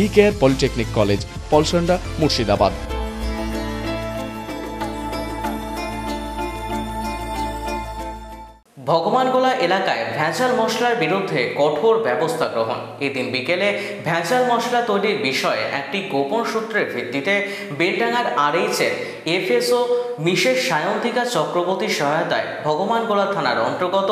BKR polytechnic college, Palsanda, Murshidabad. Bhagwangola এলাকায় ভেজাল মশলার বিরুদ্ধে কঠোর ব্যবস্থা গ্রহণ। এদিন বিকেলে ভেজাল মশলা তৈরির বিষয়ে একটি গোপন সূত্রের ভিত্তিতে বেলডাঙ্গার আরএইচের FSO মিসেস সায়ন্তিকা চক্রবর্তীর সহায়তায় ভগবানগোলা থানার অন্তর্গত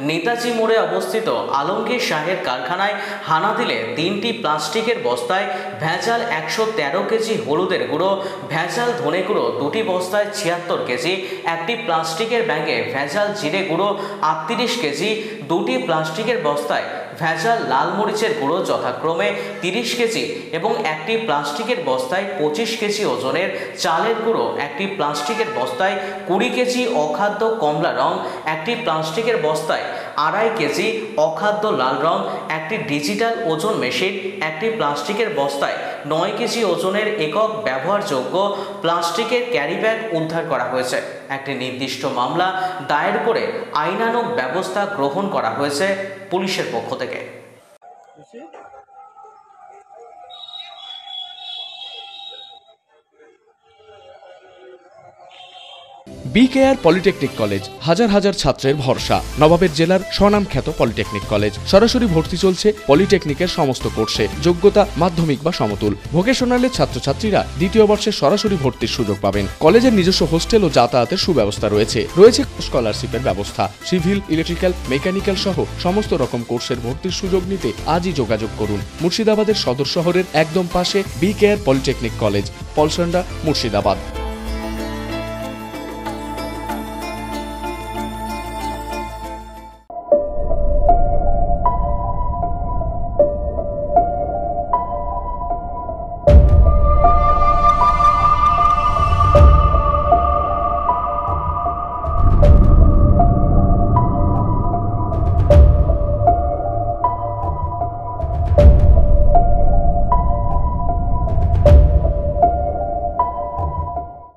নেতাজি মোড়ে অবস্থিত আলমগীর শাহের কারখানায় হানা দিলে 3টি প্লাস্টিকের বস্তায় ভেজাল 113 কেজি হলুদের গুঁড়ো, ভেজাল ধনে গুঁড়ো 2টি বস্তায় 76 কেজি, একটি প্লাস্টিকের ব্যাগে ভেজাল জিরে গুঁড়ো 38 কেজি, 2টি প্লাস্টিকের বস্তায় ভেজাল লাল মরিচের গুঁড়ো যথাক্রমে 30 কেজি এবং একটি প্লাস্টিকের বস্তায় 25 কেজি ওজনের চালের গুঁড়ো, একটি প্লাস্টিকের বস্তায় 20 কেজি অখাদ্য কমলা রং, একটি প্লাস্টিকের বস্তায় 2.5 কেজি অখাদ্য লাল রং, একটি ডিজিটাল ওজন মেশিন, একটি প্লাস্টিকের বস্তায় 9 কেজি ওজনের একক ব্যবহারযোগ্য প্লাস্টিকের ক্যারিব্যাগ উদ্ধার করা হয়েছে। একটি নির্দিষ্ট মামলা দায়ের করে আইনানুগ ব্যবস্থা গ্রহণ করা হয়েছে পুলিশের পক্ষ থেকে। BKR পলিটেকনিক কলেজ, হাজার হাজার ছাত্রের ভরসা। নবাবের জেলার স্বনামখ্যাত পলিটেকনিক কলেজ। সরাসরি ভর্তি চলছে পলিটেকনিকের সমস্ত কোর্সে। যোগ্যতা মাধ্যমিক বা সমতুল। ভোকেশনালের ছাত্রছাত্রীরা দ্বিতীয় বর্ষে সরাসরি ভর্তির সুযোগ পাবেন। কলেজের নিজস্ব হোস্টেল ও যাতায়াতের সুব্যবস্থা রয়েছে। স্কলারশিপের ব্যবস্থা। সিভিল, ইলেকট্রিক্যাল, মেকানিক্যাল সহ সমস্ত রকম কোর্সের ভর্তির সুযোগ নিতে আজই যোগাযোগ করুন। মুর্শিদাবাদের সদর শহরের একদম পাশে BKR polytechnic college, Palsanda, Murshidabad.